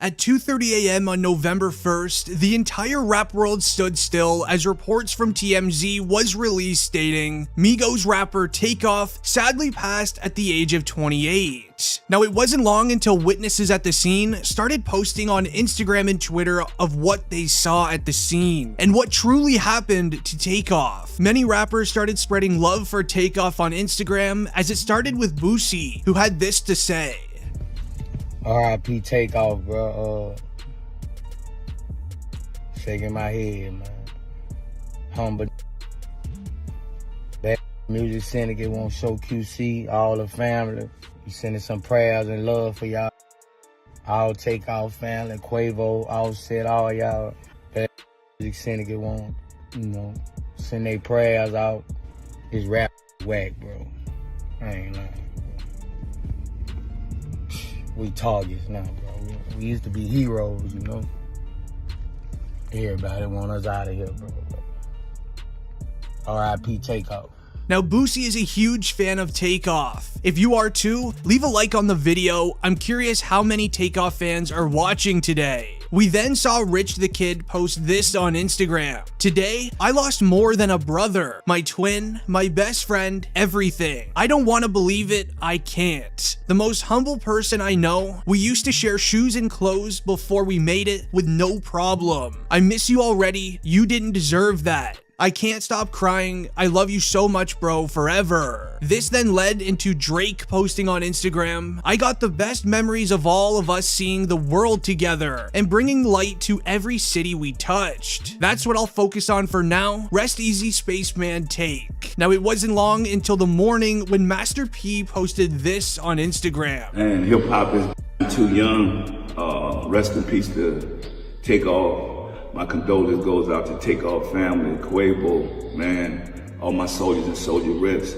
At 2:30 a.m. on November 1st, the entire rap world stood still as reports from TMZ was released stating Migos rapper Takeoff sadly passed at the age of 28. Now, it wasn't long until witnesses at the scene started posting on Instagram and Twitter of what they saw at the scene and what truly happened to Takeoff. Many rappers started spreading love for Takeoff on Instagram, as it started with Boosie, who had this to say. R.I.P. Takeoff, bro. Shaking my head, man. Humble. That music syndicate won't show QC, all the family. We sending some prayers and love for y'all. All Takeoff family, Quavo, Offset, all y'all. That music syndicate won't, send their prayers out. This rap whack, bro. I ain't lying. We targets now, bro. We used to be heroes, Everybody want us out of here, bro. R.I.P. Takeoff. Now, Boosie is a huge fan of Takeoff. If you are too, leave a like on the video. I'm curious how many Takeoff fans are watching today. We then saw Rich the Kid post this on Instagram. Today, I lost more than a brother, my twin, my best friend, everything. I don't want to believe it, I can't. The most humble person I know. We used to share shoes and clothes before we made it with no problem. I miss you already, you didn't deserve that. I can't stop crying. I love you so much, bro, forever. This then led into Drake posting on Instagram, I got the best memories of all of us seeing the world together and bringing light to every city we touched. That's what I'll focus on for now. Rest easy, Spaceman Take. Now, it wasn't long until the morning when Master P posted this on Instagram. And hip hop is too young. Rest in peace to Takeoff. My condolences goes out to Takeoff family, Quavo, man, all my soldiers and soldier reps.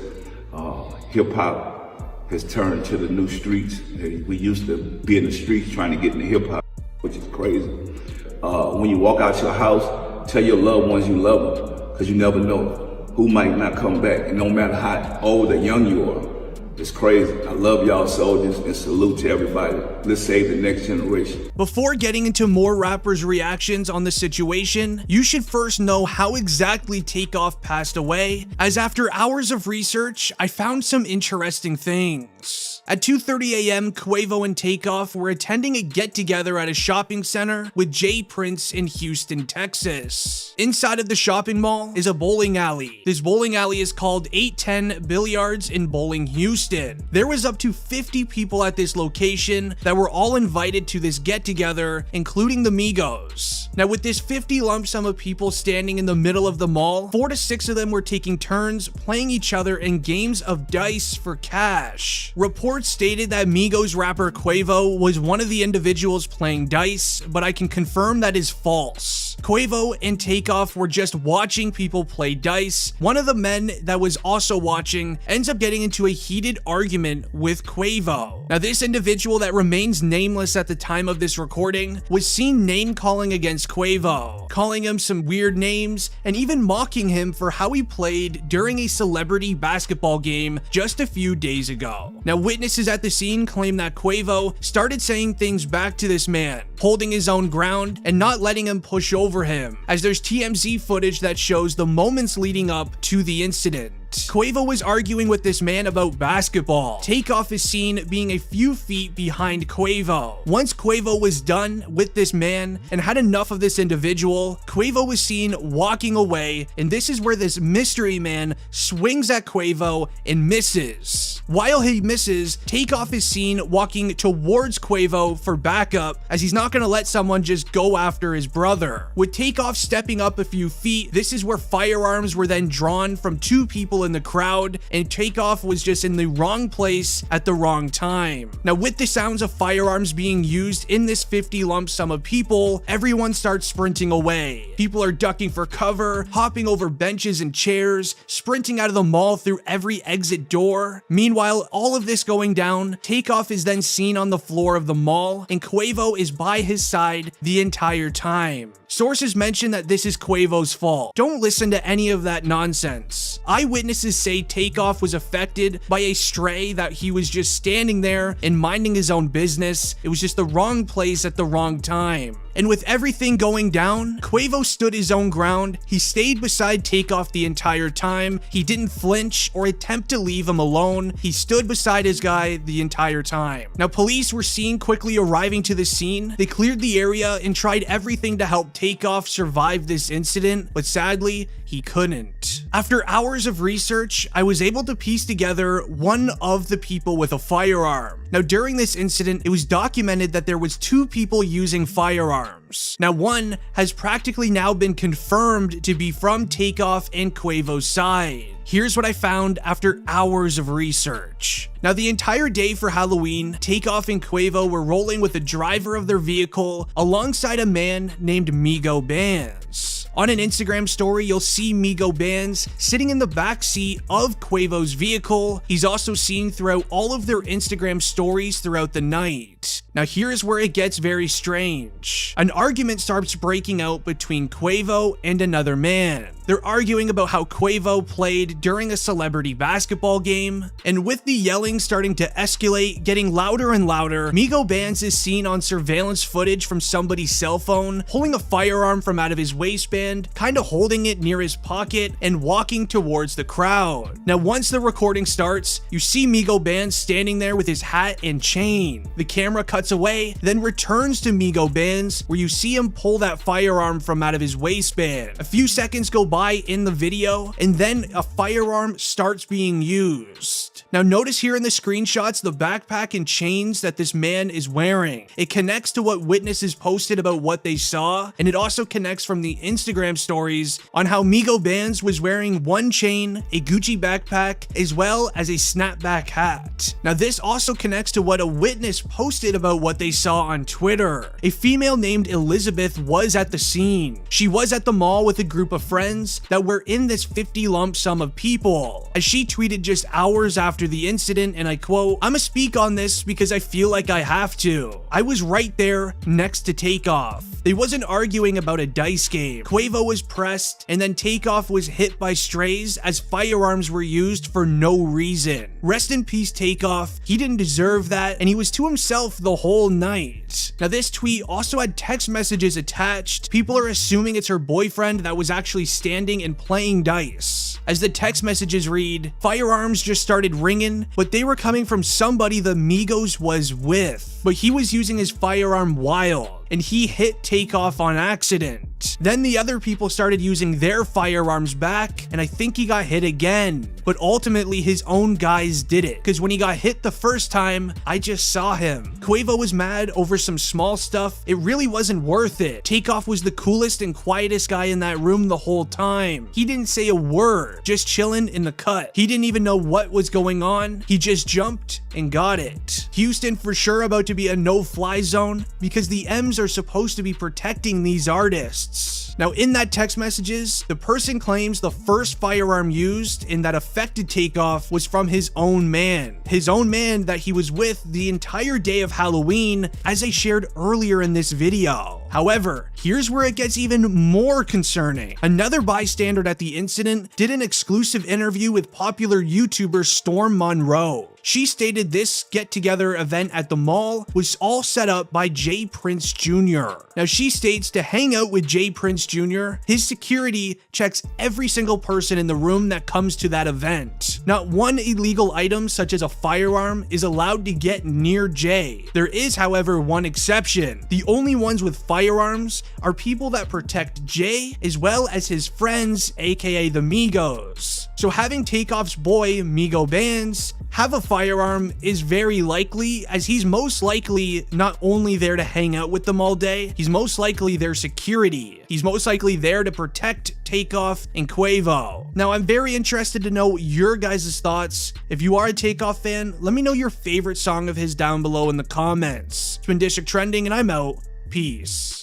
Hip hop has turned to the new streets. We used to be in the streets trying to get into hip hop, which is crazy. When you walk out your house, tell your loved ones you love them, because you never know who might not come back. And no matter how old or young you are, it's crazy. I love y'all soldiers and salute to everybody. Let's save the next generation. Before getting into more rappers' reactions on the situation, you should first know how exactly Takeoff passed away, as after hours of research, I found some interesting things. At 2:30 a.m., Quavo and Takeoff were attending a get-together at a shopping center with Jay Prince in Houston, Texas. Inside of the shopping mall is a bowling alley. This bowling alley is called 810 Billiards in Bowling, Houston. There was up to 50 people at this location that were all invited to this get-together, including the Migos. Now, with this 50 lump sum of people standing in the middle of the mall, 4 to 6 of them were taking turns playing each other in games of dice for cash. Reports stated that Migos rapper Quavo was one of the individuals playing dice, but I can confirm that is false. Quavo and Takeoff were just watching people play dice. One of the men that was also watching ends up getting into a heated argument with Quavo. Now, this individual that remains nameless at the time of this recording was seen name-calling against Quavo, calling him some weird names and even mocking him for how he played during a celebrity basketball game just a few days ago. Now, witnesses at the scene claim that Quavo started saying things back to this man, holding his own ground and not letting him push over him, as there's TMZ footage that shows the moments leading up to the incident. Quavo was arguing with this man about basketball. Takeoff is seen being a few feet behind Quavo. Once Quavo was done with this man and had enough of this individual, Quavo was seen walking away, and this is where this mystery man swings at Quavo and misses. While he misses, Takeoff is seen walking towards Quavo for backup, as he's not going to let someone just go after his brother. With Takeoff stepping up a few feet, this is where firearms were then drawn from 2 people in the crowd, and Takeoff was just in the wrong place at the wrong time. Now, with the sounds of firearms being used in this 50 lump sum of people, everyone starts sprinting away. People are ducking for cover, hopping over benches and chairs, sprinting out of the mall through every exit door. Meanwhile, all of this going down, Takeoff is then seen on the floor of the mall, and Quavo is by his side the entire time. Sources mention that this is Quavo's fault. Don't listen to any of that nonsense. Eyewitnesses witnesses say Takeoff was affected by a stray, that he was just standing there and minding his own business. It was just the wrong place at the wrong time. And with everything going down, Quavo stood his own ground. He stayed beside Takeoff the entire time. He didn't flinch or attempt to leave him alone. He stood beside his guy the entire time. Now, police were seen quickly arriving to the scene. They cleared the area and tried everything to help Takeoff survive this incident, but sadly, he couldn't. After hours of research, I was able to piece together one of the people with a firearm. Now, during this incident, it was documented that there was 2 people using firearms. Now, one has practically now been confirmed to be from Takeoff and Quavo's side. Here's what I found after hours of research. Now, the entire day for Halloween, Takeoff and Quavo were rolling with the driver of their vehicle alongside a man named Migo Bands. On an Instagram story, you'll see Migo Bands sitting in the back seat of Quavo's vehicle. He's also seen throughout all of their Instagram stories throughout the night. Now, here's where it gets very strange. An argument starts breaking out between Quavo and another man. They're arguing about how Quavo played during a celebrity basketball game, and with the yelling starting to escalate, getting louder and louder, Migo Bands is seen on surveillance footage from somebody's cell phone, pulling a firearm from out of his waistband, kind of holding it near his pocket, and walking towards the crowd. Now, once the recording starts, you see Migo Bands standing there with his hat and chain. The camera cuts away, then returns to Migo Bands, where you see him pull that firearm from out of his waistband. A few seconds go by in the video, and then a firearm starts being used. Now, notice here in the screenshots the backpack and chains that this man is wearing. It connects to what witnesses posted about what they saw, and it also connects from the Instagram stories on how Migo Bands was wearing one chain, a Gucci backpack, as well as a snapback hat. Now, this also connects to what a witness posted about what they saw on Twitter. A female named Elizabeth was at the scene. She was at the mall with a group of friends that were in this 50 lump sum of people. As she tweeted just hours after the incident, and I quote, "I'ma speak on this because I feel like I have to. I was right there next to Takeoff. They wasn't arguing about a dice game. Quavo was pressed, and then Takeoff was hit by strays as firearms were used for no reason. Rest in peace, Takeoff. He didn't deserve that, and he was to himself the whole night." Now, this tweet also had text messages attached. People are assuming it's her boyfriend that was actually standing and playing dice. As the text messages read, firearms just started ringing, but they were coming from somebody the Migos was with. But he was using his firearm wild, and he hit Takeoff on accident. Then the other people started using their firearms back, and I think he got hit again. But ultimately, his own guys did it, because when he got hit the first time, I just saw him. Quavo was mad over some small stuff. It really wasn't worth it. Takeoff was the coolest and quietest guy in that room the whole time. He didn't say a word, just chilling in the cut. He didn't even know what was going on. He just jumped and got it. Houston for sure about to be a no-fly zone, because the M's are supposed to be protecting these artists. Now, in that text messages, the person claims the first firearm used in that affected Takeoff was from his own man that he was with the entire day of Halloween, as I shared earlier in this video. However, here's where it gets even more concerning. Another bystander at the incident did an exclusive interview with popular YouTuber Storm Monroe. She stated this get-together event at the mall was all set up by Jay Prince Jr. Now, she states to hang out with Jay Prince Jr., his security checks every single person in the room that comes to that event. Not one illegal item, such as a firearm, is allowed to get near Jay. There is, however, one exception. The only ones with firearms are people that protect Jay, as well as his friends, aka the Migos. So having Takeoff's boy, Migo Bands, have a firearm is very likely, as he's most likely not only there to hang out with them all day, he's most likely their security. He's most likely there to protect Takeoff and Quavo. Now, I'm very interested to know your guys' thoughts. If you are a Takeoff fan, let me know your favorite song of his down below in the comments. It's been District Trending, and I'm out. Peace.